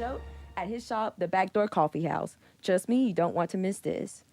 show at his shop, the Backdoor Coffee House. Trust me, you don't want to miss this.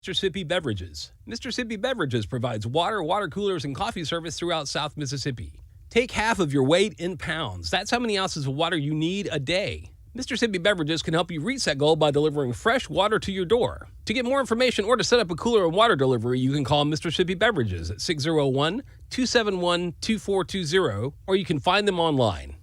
Mississippi Beverages. Mississippi Beverages provides water coolers, and coffee service throughout South Mississippi. Take half of your weight in pounds. That's how many ounces of water you need a day. Mr. Sippy Beverages can help you reach that goal by delivering fresh water to your door. To get more information or to set up a cooler and water delivery, you can call Mr. Sippy Beverages at 601-271-2420, or you can find them online.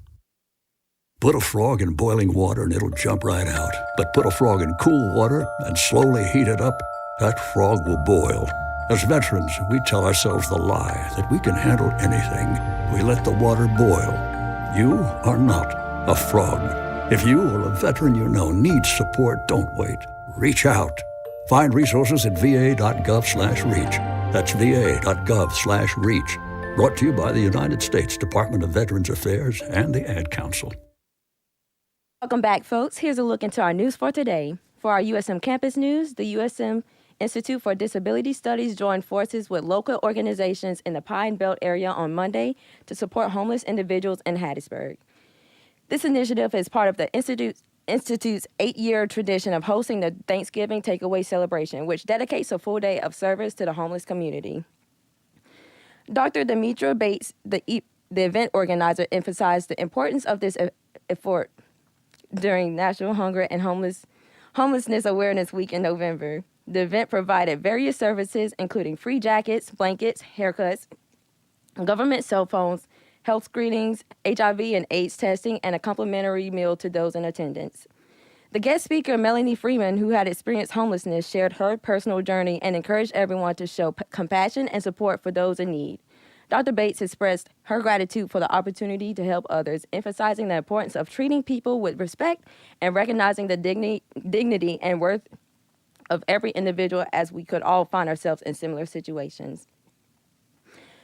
Put a frog in boiling water and it'll jump right out. But put a frog in cool water and slowly heat it up, that frog will boil. As veterans, we tell ourselves the lie that we can handle anything. We let the water boil. You are not a frog. If you or a veteran you know needs support, don't wait. Reach out. Find resources at va.gov/reach. That's va.gov/reach. Brought to you by the United States Department of Veterans Affairs and the Ad Council. Welcome back, folks. Here's a look into our news for today. For our USM campus news, the USM Institute for Disability Studies joined forces with local organizations in the Pine Belt area on Monday to support homeless individuals in Hattiesburg. This initiative is part of the Institute's 8-year tradition of hosting the Thanksgiving Takeaway Celebration, which dedicates a full day of service to the homeless community. Dr. Demetra Bates, the event organizer, emphasized the importance of this effort during National Hunger and Homelessness Awareness Week in November. The event provided various services, including free jackets, blankets, haircuts, government cell phones, health screenings, HIV and AIDS testing, and a complimentary meal to those in attendance. The guest speaker, Melanie Freeman, who had experienced homelessness, shared her personal journey and encouraged everyone to show compassion and support for those in need. Dr. Bates expressed her gratitude for the opportunity to help others, emphasizing the importance of treating people with respect and recognizing the dignity and worth of every individual, as we could all find ourselves in similar situations.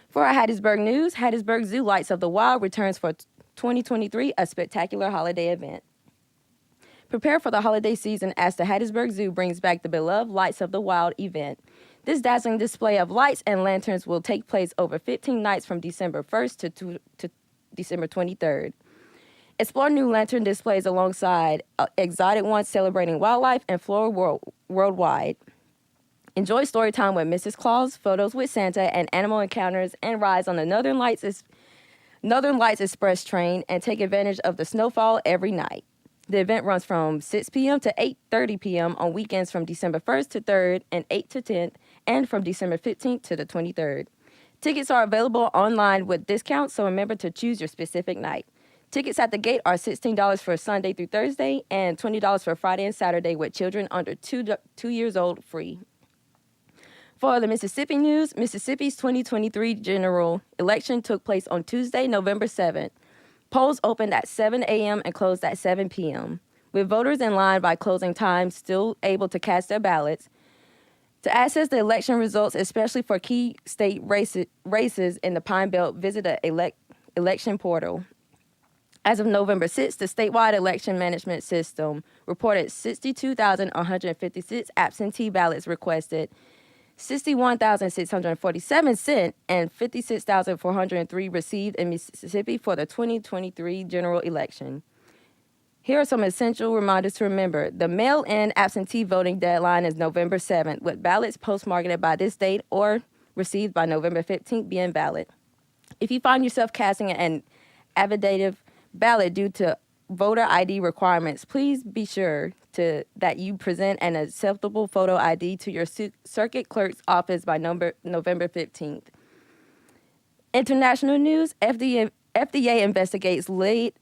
For our Hattiesburg news, Hattiesburg Zoo Lights of the Wild returns for 2023, a spectacular holiday event. Prepare for the holiday season as the Hattiesburg Zoo brings back the beloved Lights of the Wild event. This dazzling display of lights and lanterns will take place over 15 nights from December 1st to December 23rd. Explore new lantern displays alongside exotic ones celebrating wildlife and flora worldwide. Enjoy story time with Mrs. Claus, photos with Santa, and animal encounters, and rides on the Northern Lights Express train, and take advantage of the snowfall every night. The event runs from 6 p.m. to 8:30 p.m. on weekends from December 1st to 3rd and 8th to 10th, and from December 15th to the 23rd. Tickets are available online with discounts, so remember to choose your specific night. Tickets at the gate are $16 for Sunday through Thursday and $20 for Friday and Saturday, with children under 2 years old free. For the Mississippi news, Mississippi's 2023 general election took place on Tuesday, November 7th. Polls opened at 7 a.m. and closed at 7 p.m., with voters in line by closing time still able to cast their ballots. To access the election results, especially for key state races in the Pine Belt, visit the election portal. As of November 6th, the statewide election management system reported 62,156 absentee ballots requested, 61,647 sent, and 56,403 received in Mississippi for the 2023 general election. Here are some essential reminders to remember. The mail-in absentee voting deadline is November 7th, with ballots postmarked by this date or received by November 15th being valid. If you find yourself casting an affidavit ballot due to voter ID requirements, please be sure that you present an acceptable photo ID to your circuit clerk's office by November 15th. International news, FDA investigates lead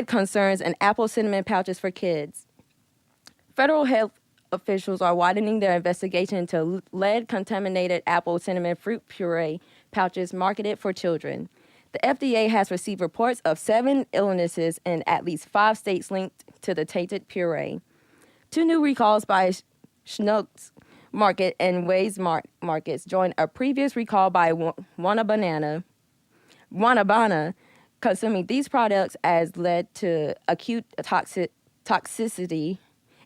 concerns in apple cinnamon pouches for kids. Federal health officials are widening their investigation into lead-contaminated apple cinnamon fruit puree pouches marketed for children. The FDA has received reports of 7 illnesses in at least 5 states linked to the tainted puree. 2 new recalls by Schnucks Market and Ways Markets joined a previous recall by Wanabana. Consuming these products has led to acute toxicity,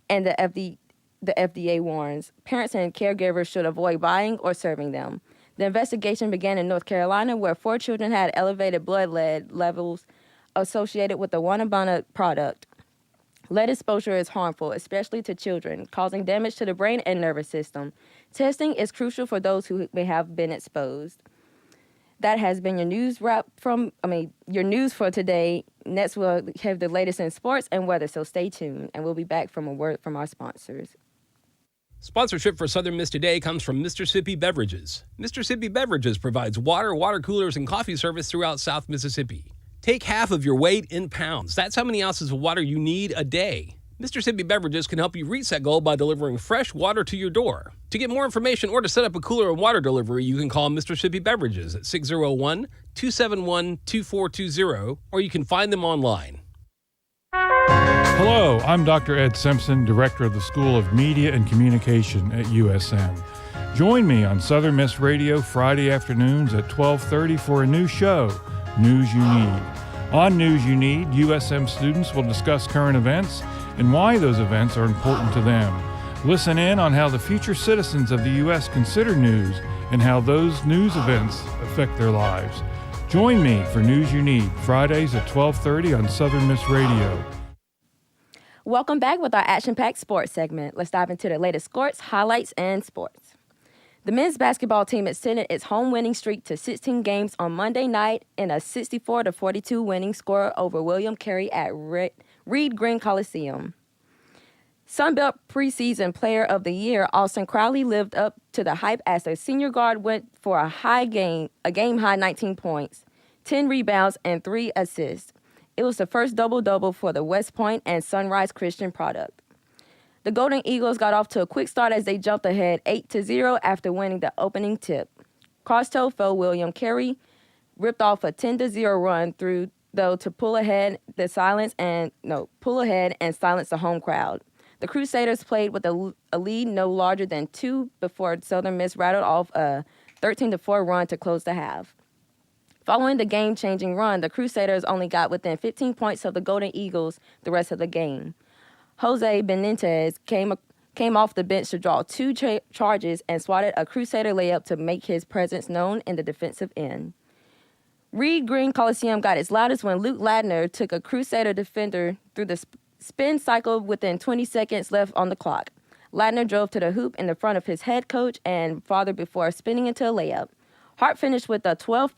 and the FDA warns parents and caregivers should avoid buying or serving them. The investigation began in North Carolina, where 4 children had elevated blood lead levels associated with the Wanabana product. Lead exposure is harmful, especially to children, causing damage to the brain and nervous system. Testing is crucial for those who may have been exposed. that has been your news your news for today. Next, we'll have the latest in sports and weather, so stay tuned, and we'll be back from a word from our sponsors. Sponsorship for Southern Miss Today comes from Mississippi Beverages. Mississippi Beverages provides water, water coolers, and coffee service throughout South Mississippi. Take half of your weight in pounds. That's how many ounces of water you need a day. Mississippi Beverages can help you reach that goal by delivering fresh water to your door. To get more information or to set up a cooler and water delivery, you can call Mississippi Beverages at 601-271-2420, or you can find them online. Hello, I'm Dr. Ed Simpson, Director of the School of Media and Communication at USM. Join me on Southern Miss Radio Friday afternoons at 12:30 for a new show, News You Need. On News You Need, USM students will discuss current events and why those events are important to them. Listen in on how the future citizens of the U.S. consider news and how those news events affect their lives. Join me for News You Need, Fridays at 12:30 on Southern Miss Radio. Welcome back with our action-packed sports segment. Let's dive into the latest scores, highlights, and sports. The men's basketball team extended its home winning streak to 16 games on Monday night in a 64-42 winning score over William Carey at Reed Green Coliseum. Sunbelt preseason player of the year, Austin Crowley, lived up to the hype as the senior guard went for a game-high 19 points, 10 rebounds, and 3 assists. It was the first double-double for the West Point and Sunrise Christian product. The Golden Eagles got off to a quick start as they jumped ahead 8-0 after winning the opening tip. Crosstoe foe William Carey ripped off a 10-0 run through, though, to pull ahead and silence the home crowd. The Crusaders played with a lead no larger than 2 before Southern Miss rattled off a 13-4 run to close the half. Following the game-changing run, the Crusaders only got within 15 points of the Golden Eagles the rest of the game. Jose Benitez came off the bench to draw 2 charges and swatted a Crusader layup to make his presence known in the defensive end. Reed Green Coliseum got its loudest when Luke Ladner took a Crusader defender through the spin cycle within 20 seconds left on the clock. Ladner drove to the hoop in the front of his head coach and father before spinning into a layup. Hart finished with 12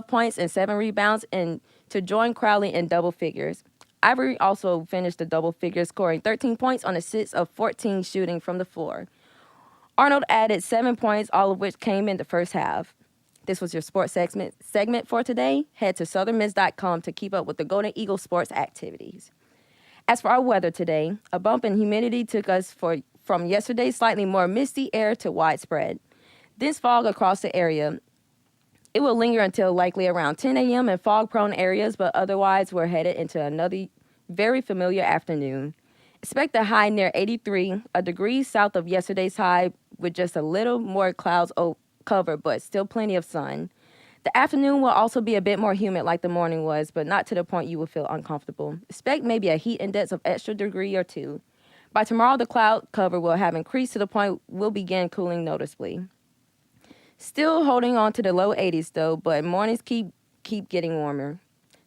points and 7 rebounds and to join Crowley in double figures. Ivory also finished the double figures, scoring 13 points on a 6 of 14 shooting from the floor. Arnold added 7 points, all of which came in the first half. This was your sports segment for today. Head to southernmiss.com to keep up with the Golden Eagles sports activities. As for our weather today, a bump in humidity took us from yesterday's slightly more misty air to widespread dense fog across the area. It will linger until likely around 10 a.m. in fog-prone areas, but otherwise we're headed into another very familiar afternoon. Expect a high near 83, a degree south of yesterday's high with just a little more clouds cover, but still plenty of sun. The afternoon will also be a bit more humid like the morning was, but not to the point you will feel uncomfortable. Expect maybe a heat index of extra degree or 2. By tomorrow, the cloud cover will have increased to the point we'll begin cooling noticeably. Still holding on to the low 80s, though, but mornings keep getting warmer.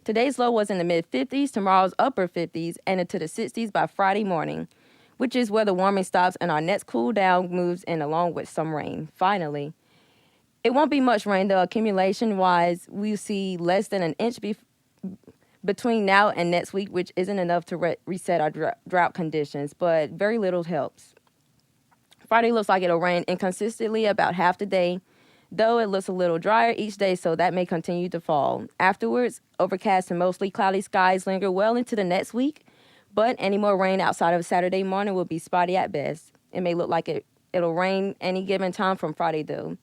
Today's low was in the mid-50s, tomorrow's upper 50s, and into the 60s by Friday morning, which is where the warming stops and our next cool down moves in along with some rain, finally. It won't be much rain, though. Accumulation-wise, we'll see less than an inch between now and next week, which isn't enough to reset our drought conditions, but very little helps. Friday looks like it'll rain inconsistently about half the day, though it looks a little drier each day, so that may continue to fall. Afterwards, overcast and mostly cloudy skies linger well into the next week, but any more rain outside of Saturday morning will be spotty at best. It may look like it'll rain any given time from Friday, though.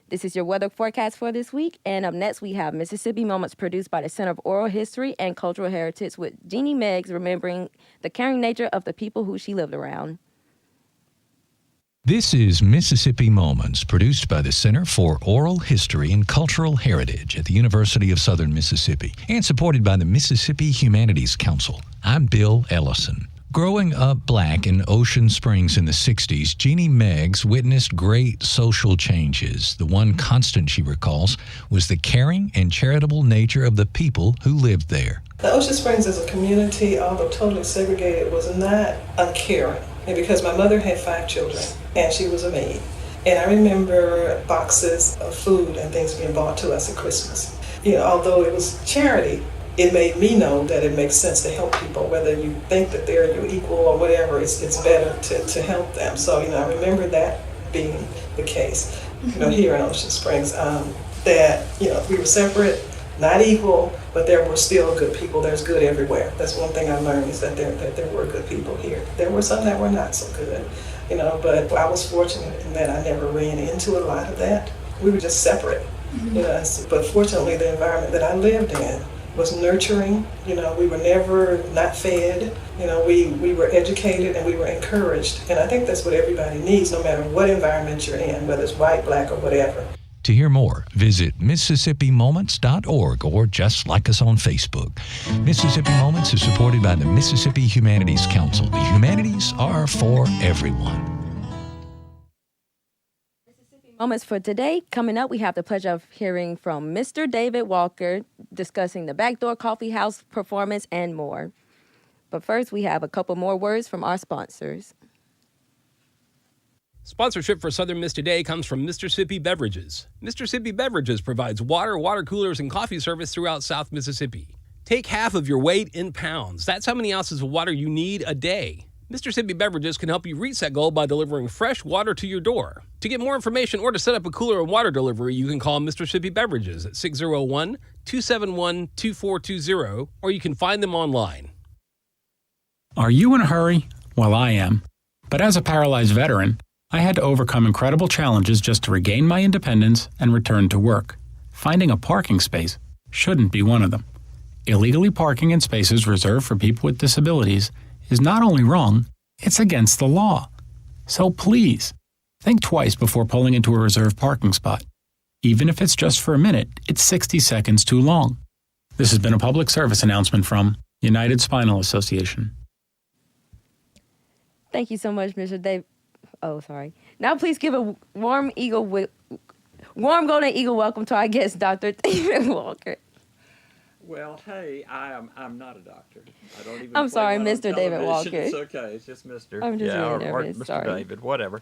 This is your weather forecast for this week, and up next we have Mississippi Moments produced by the Center of Oral History and Cultural Heritage with Jeannie Meggs remembering the caring nature of the people who she lived around. This is Mississippi Moments, produced by the Center for Oral History and Cultural Heritage at the University of Southern Mississippi and supported by the Mississippi Humanities Council. I'm Bill Ellison. Growing up black in Ocean Springs in the 60s, Jeannie Meggs witnessed great social changes. The one constant she recalls was the caring and charitable nature of the people who lived there. The Ocean Springs as a community, although totally segregated, was not uncaring. And because my mother had 5 children and she was a maid, And I remember boxes of food and things being brought to us at Christmas. Although it was charity, it made me know that it makes sense to help people, whether you think that they're your equal or whatever. It's better to help them. So I remember that being the case. Here in Ocean Springs, that we were separate, not equal, but there were still good people. There's good everywhere. That's one thing I learned, is that there were good people here. There were some that were not so good, but I was fortunate in that I never ran into a lot of that. We were just separate, but fortunately the environment that I lived in was nurturing. We were never not fed. We were educated and we were encouraged. And I think that's what everybody needs, no matter what environment you're in, whether it's white, black, or whatever. To hear more, visit MississippiMoments.org or just like us on Facebook. Mississippi Moments is supported by the Mississippi Humanities Council. The humanities are for everyone. Moments for today. Coming up, we have the pleasure of hearing from Mr. David Walker discussing the Backdoor Coffee House performance and more. But first, we have a couple more words from our sponsors. Sponsorship for Southern Miss Today comes from Mr. Sippy Beverages. Mr. Sippy Beverages provides water, water coolers, and coffee service throughout South Mississippi. Take half of your weight in pounds. That's how many ounces of water you need a day. Mr. Sippy Beverages can help you reach that goal by delivering fresh water to your door. To get more information or to set up a cooler and water delivery, you can call Mr. Sippy Beverages at 601-271-2420, or you can find them online. Are you in a hurry? Well, I am. But as a paralyzed veteran, I had to overcome incredible challenges just to regain my independence and return to work. Finding a parking space shouldn't be one of them. Illegally parking in spaces reserved for people with disabilities is not only wrong, it's against the law. So please, think twice before pulling into a reserved parking spot. Even if it's just for a minute, it's 60 seconds too long. This has been a public service announcement from United Spinal Association. Thank you so much, Mr. Dave. Oh, sorry. Now please give a warm golden eagle welcome to our guest, Dr. David Walker. Well, hey, I'm not a doctor. I don't even. I'm sorry, play one on Mr. David television. Walker. It's okay. It's just Mr. I'm just really or nervous. Mr. Sorry. David, whatever.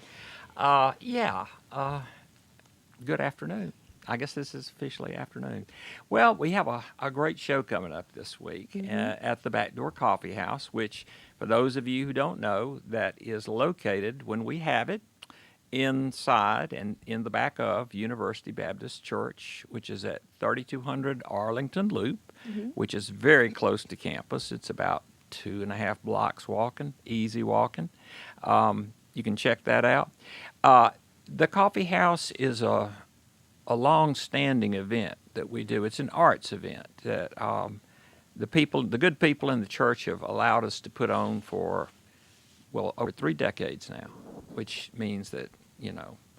Good afternoon. I guess this is officially afternoon. Well, we have a great show coming up this week at the Backdoor Coffee House, which, for those of you who don't know, that is located, when we have it, inside and in the back of University Baptist Church, which is at 3200 Arlington Loop, which is very close to campus. It's about 2.5 blocks walking, easy walking. You can check that out. The coffee house is a long-standing event that we do. It's an arts event that the good people in the church have allowed us to put on for, well, over 3 decades now, which means that,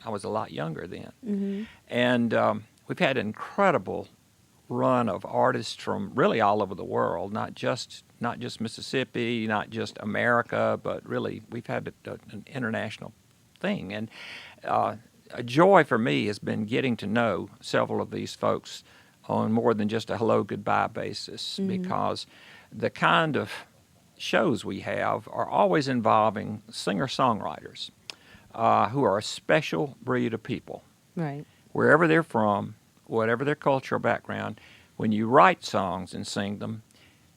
I was a lot younger then. And we've had an incredible run of artists from really all over the world, not just Mississippi, not just America, but really we've had an international thing. And a joy for me has been getting to know several of these folks on more than just a hello, goodbye basis, because the kind of shows we have are always involving singer-songwriters who are a special breed of people. Right. Wherever they're from, whatever their cultural background, when you write songs and sing them,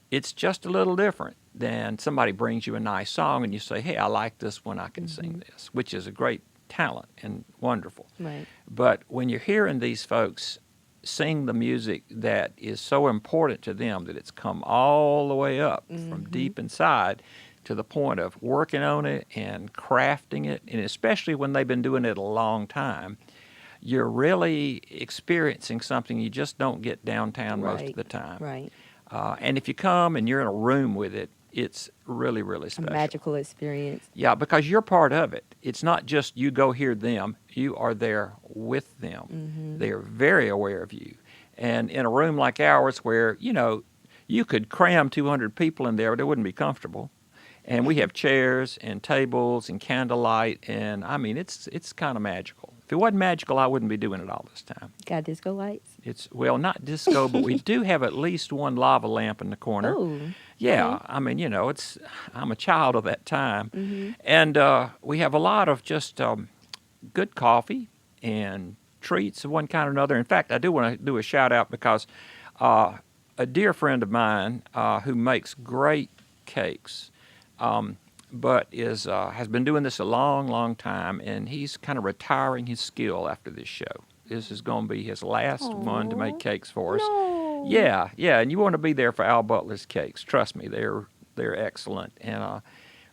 it's just a little different than somebody brings you a nice song and you say, hey, I like this one, I can sing this, which is a great talent and wonderful. Right. But when you're hearing these folks sing the music that is so important to them, that it's come all the way up from deep inside to the point of working on it and crafting it, and especially when they've been doing it a long time, you're really experiencing something you just don't get downtown most of the time. Right. And if you come and you're in a room with it, it's really, really special. A magical experience. Yeah, because you're part of it. It's not just you go hear them. You are there with them. They are very aware of you. And in a room like ours where, you could cram 200 people in there, but it wouldn't be comfortable. And we have chairs and tables and candlelight, and I mean, it's kind of magical. If it wasn't magical, I wouldn't be doing it all this time. Got disco lights? It's, well, not disco, but we do have at least one lava lamp in the corner. Oh. Yeah, I mean, I'm a child of that time. And we have a lot of just good coffee and treats of one kind or another. In fact, I do want to do a shout out because a dear friend of mine who makes great cakes, but has been doing this a long, long time, and he's kind of retiring his skill after this show. This is going to be his last one to make cakes for us. No. Yeah, and you want to be there for Al Butler's cakes. Trust me, they're excellent. And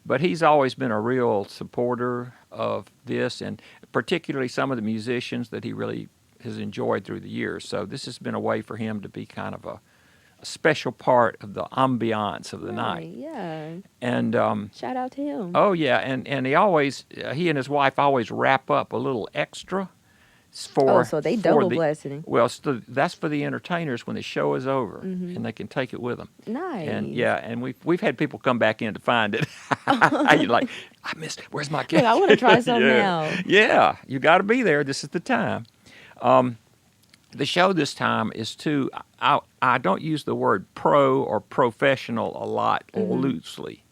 but he's always been a real supporter of this, and particularly some of the musicians that he really has enjoyed through the years. So this has been a way for him to be kind of a special part of the ambiance of the night. Yeah. And Shout out to him. oh yeah, and he and his wife always wrap up a little extra for. Oh, so they for double the- blessing. Well, that's for the entertainers when the show is over, and they can take it with them. Nice. And yeah, and we've had people come back in to find it. You're like, I missed it. Where's my cake? Look, I want to try some yeah. now. Yeah, you got to be there. This is the time. The show this time is I don't use the word pro or professional a lot loosely.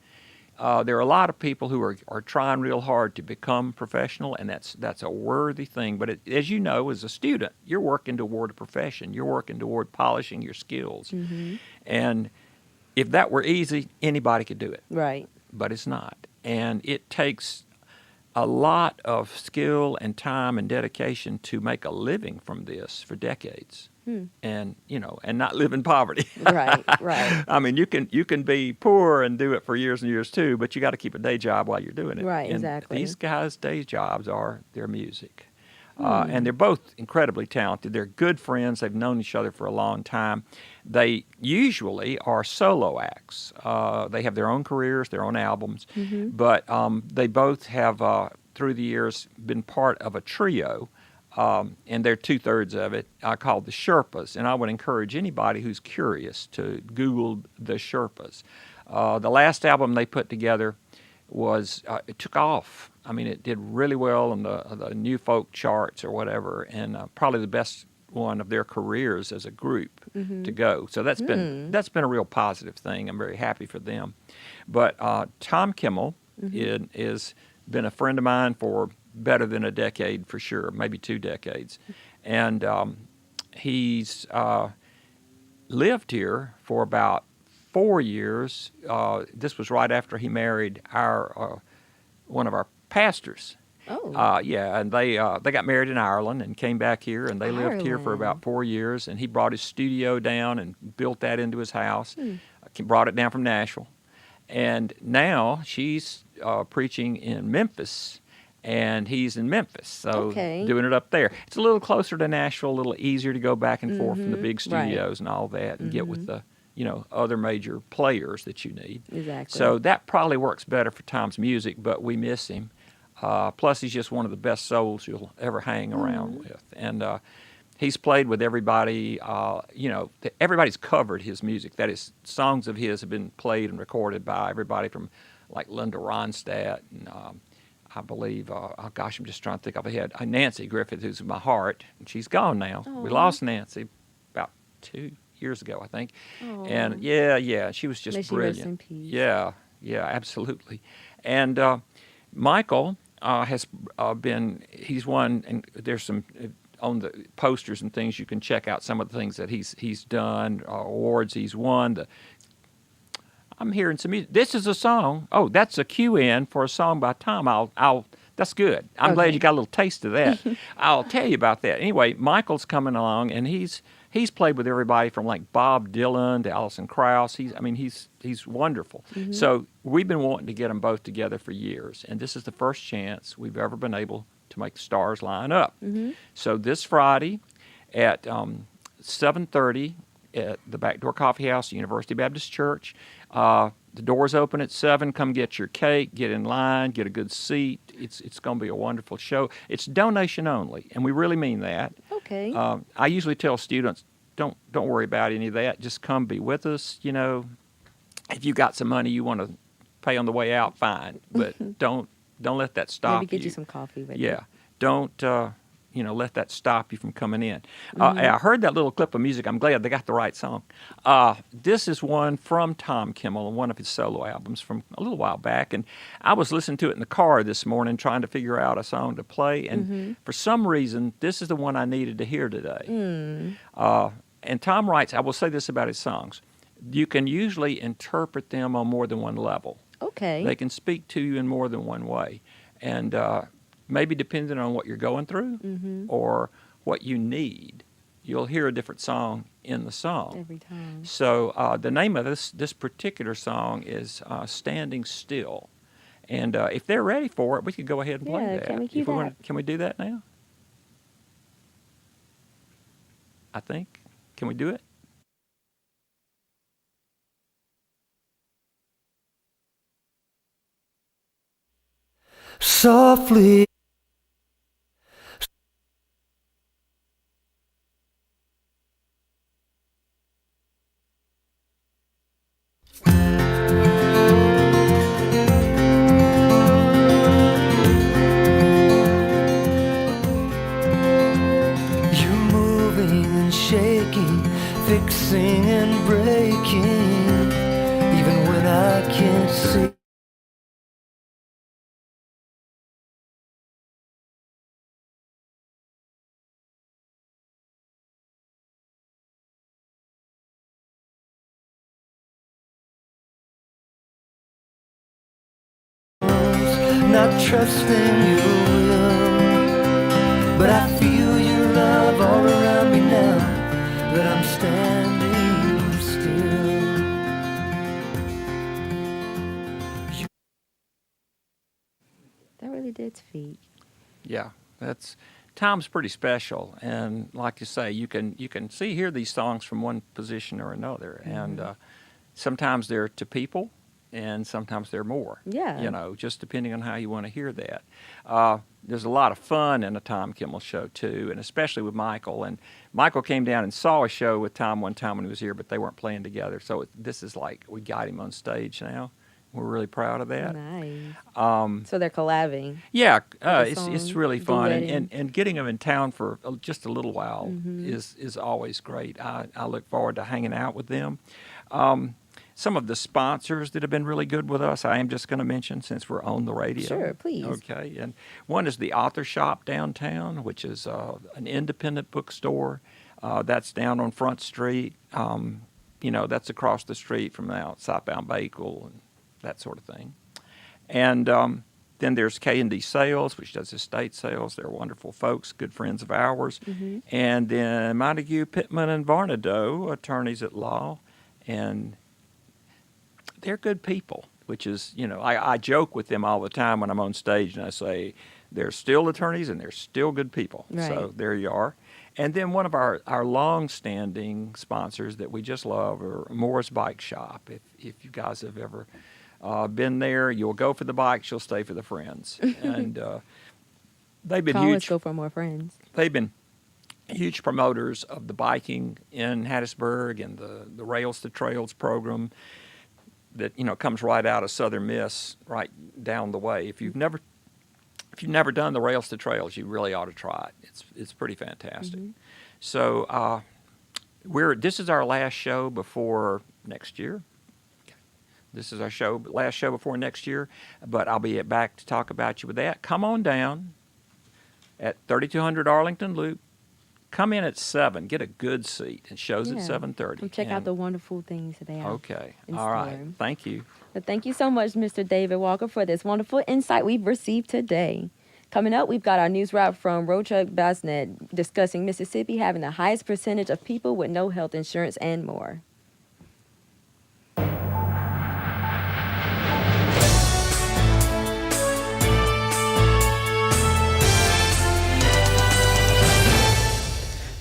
There are a lot of people who are trying real hard to become professional, and that's a worthy thing. But as you know, as a student, you're working toward a profession. You're working toward polishing your skills. And if that were easy, anybody could do it. Right. But it's not. And it takes a lot of skill and time and dedication to make a living from this for decades. And and not live in poverty. Right. Right. I mean, you can be poor and do it for years and years too, but you got to keep a day job while you're doing it. Right, And exactly. these guys' day jobs are their music, and they're both incredibly talented. They're good friends. They've known each other for a long time. They usually are solo acts. They have their own careers, their own albums, but they both have through the years been part of a trio. And they're 2/3 of it, called the Sherpas. And I would encourage anybody who's curious to Google the Sherpas. The last album they put together it took off. I mean, it did really well on the New Folk charts or whatever, and probably the best one of their careers as a group to go. So that's been a real positive thing. I'm very happy for them. But Tom Kimmel is been a friend of mine for better than a decade for sure, maybe 2 decades. And he's lived here for about 4 years. This was right after he married one of our pastors. Oh. Yeah, and they got married in Ireland and came back here, and they lived here for about 4 years. And he brought his studio down and built that into his house. Brought it down from Nashville. And now she's preaching in Memphis, and he's in Memphis, so Okay. doing it up there. It's a little closer to Nashville, a little easier to go back and forth from the big studios and all that, and get with the other major players that you need. Exactly. So that probably works better for Tom's music, but we miss him. Plus, he's just one of the best souls you'll ever hang around with, and he's played with everybody. Everybody's covered his music. That is, songs of his have been played and recorded by everybody from like Linda Ronstadt and I believe, I'm just trying to think off my head, Nancy Griffith, who's in my heart, and she's gone now. We lost Nancy about 2 years ago, I think. And yeah, she was just May she brilliant. rest in peace. Yeah, absolutely. And Michael has he's won, and there's some on the posters and things you can check out some of the things that he's done, awards he's won. I'm hearing some music. This is a song. Oh, that's a cue in for a song by Tom. That's good. I'm glad you got a little taste of that. I'll tell you about that. Anyway, Michael's coming along, and he's played with everybody from like Bob Dylan to Alison Krauss. He's wonderful. So we've been wanting to get them both together for years, and this is the first chance we've ever been able to make the stars line up. So this Friday at 7:30 at the Backdoor Coffee House, University Baptist Church. The doors open at 7. Come get your cake, get in line, get a good seat. It's going to be a wonderful show. It's donation only, and we really mean that. Okay. I usually tell students, don't worry about any of that. Just come be with us. If you got some money you want to pay on the way out, fine. But don't let that stop Maybe get you you some coffee with Yeah. Don't let that stop you from coming in. I heard that little clip of music. I'm glad they got the right song. This is one from Tom Kimmel, one of his solo albums from a little while back. And I was listening to it in the car this morning trying to figure out a song to play. And for some reason, this is the one I needed to hear today. And Tom writes, I will say this about his songs. You can usually interpret them on more than one level. Okay. They can speak to you in more than one way. And maybe depending on what you're going through or what you need, you'll hear a different song in the song. Every time. So the name of this particular song is Standing Still. And if they're ready for it, we could go ahead and play Yeah, that. can we cue that? Can we do that now? I think. Can we do it? Softly. You're moving and shaking, fixing and breaking, even when I can't see. Not trusting your will, but I feel your love all around me now that I'm standing still. That really did speak. Yeah, Tom's pretty special, and like you say, you can hear these songs from one position or another, and sometimes they're to people, and sometimes they're more. Yeah. Just depending on how you want to hear that. There's a lot of fun in a Tom Kimmel show too, and especially with Michael. And Michael came down and saw a show with Tom one time when he was here, but they weren't playing together. So this is like we got him on stage now. We're really proud of that. Nice. So they're collabing. Yeah, the it's song, really fun, duetting. and getting them in town for just a little while is always great. I look forward to hanging out with them. Some of the sponsors that have been really good with us, I am just going to mention since we're on the radio. Sure, please. Okay, and one is the Author Shop downtown, which is an independent bookstore. That's down on Front Street. That's across the street from the Southbound Bagel and that sort of thing. And then there's K&D Sales, which does estate sales. They're wonderful folks, good friends of ours. And then Montague, Pittman, and Varnado, attorneys at law. And they're good people, which is, I joke with them all the time when I'm on stage and I say, they're still attorneys and they're still good people. Right. So there you are. And then one of our long-standing sponsors that we just love are Morris Bike Shop. If you guys have ever been there, you'll go for the bikes, you'll stay for the friends. And they've been Always huge. go for more friends. They've been huge promoters of the biking in Hattiesburg and the Rails to Trails program that comes right out of Southern Miss, right down the way. If you've never done the Rails to Trails, you really ought to try it. It's pretty fantastic. So this is our last show before next year. This is our last show before next year, but I'll be back to talk about you with that. Come on down at 3200 Arlington Loop. Come in at 7. Get a good seat. It shows at 7:30. And check out the wonderful things that they have. Okay. in All right. store. Thank you. But thank you so much, Mr. David Walker, for this wonderful insight we've received today. Coming up, we've got our news wrap from Rochuck Basnet discussing Mississippi having the highest percentage of people with no health insurance and more.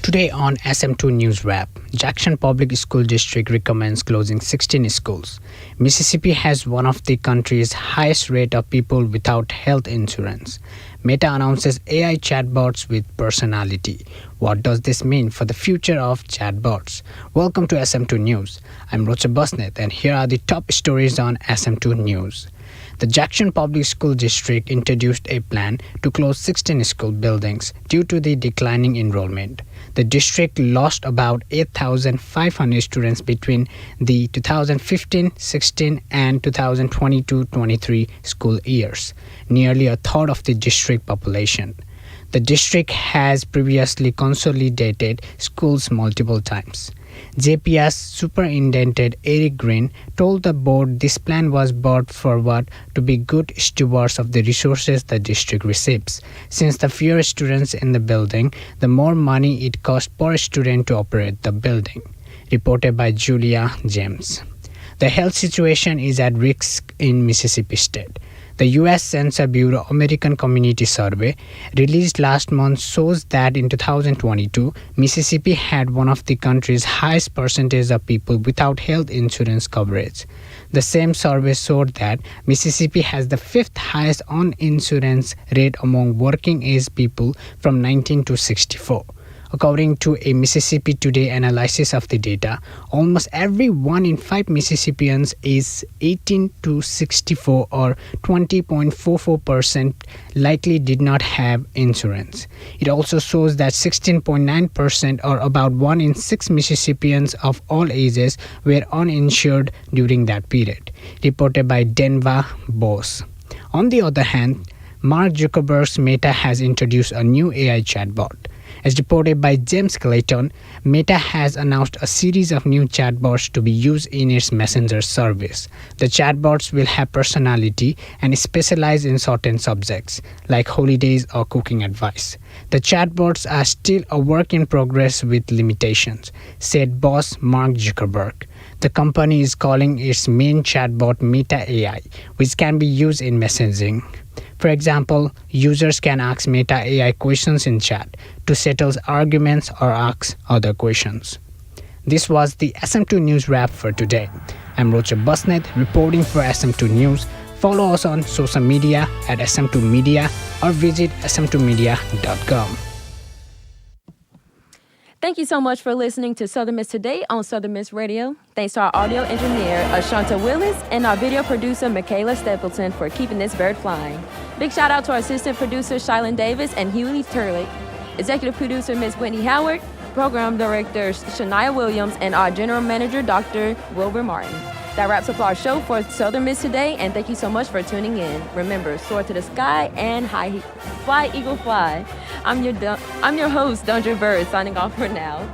Today on SM2 News Wrap, Jackson Public School District recommends closing 16 schools. Mississippi has one of the country's highest rate of people without health insurance. Meta announces AI chatbots with personality. What does this mean for the future of chatbots? Welcome to SM2 News. I'm Rocha Basnet, and here are the top stories on SM2 News. The Jackson Public School District introduced a plan to close 16 school buildings due to the declining enrollment. The district lost about 8,500 students between the 2015-16 and 2022-23 school years, nearly a third of the district population. The district has previously consolidated schools multiple times. JPS Superintendent Eric Green told the board this plan was brought forward to be good stewards of the resources the district receives. Since the fewer students in the building, the more money it costs per student to operate the building. Reported by Julia James. The health situation is at risk in Mississippi State. The U.S. Census Bureau American Community Survey released last month shows that in 2022, Mississippi had one of the country's highest percentage of people without health insurance coverage. The same survey showed that Mississippi has the fifth highest uninsurance rate among working-age people from 19 to 64. According to a Mississippi Today analysis of the data, almost every 1 in 5 Mississippians is 18 to 64 or 20.44% likely did not have insurance. It also shows that 16.9% or about 1 in 6 Mississippians of all ages were uninsured during that period, reported by Denva Bose. On the other hand, Mark Zuckerberg's Meta has introduced a new AI chatbot. As reported by James Clayton, Meta has announced a series of new chatbots to be used in its Messenger service. The chatbots will have personality and specialize in certain subjects, like holidays or cooking advice. The chatbots are still a work in progress with limitations, said boss Mark Zuckerberg. The company is calling its main chatbot Meta AI, which can be used in messaging. For example, users can ask Meta AI questions in chat to settle arguments or ask other questions. This was the SM2 News Wrap for today. I'm Roger Busnet reporting for SM2 News. Follow us on social media at SM2 Media or visit sm2media.com. Thank you so much for listening to Southern Miss Today on Southern Miss Radio. Thanks to our audio engineer, Ashanta Willis, and our video producer, Michaela Stapleton, for keeping this bird flying. Big shout out to our assistant producer, Shylon Davis and Huey Turlick, executive producer, Ms. Whitney Howard, program director, Shania Williams, and our general manager, Dr. Wilbur Martin. That wraps up our show for Southern Miss Today, and thank you so much for tuning in. Remember, soar to the sky and high, fly, eagle, fly. I'm your host, Dondra Bird, signing off for now.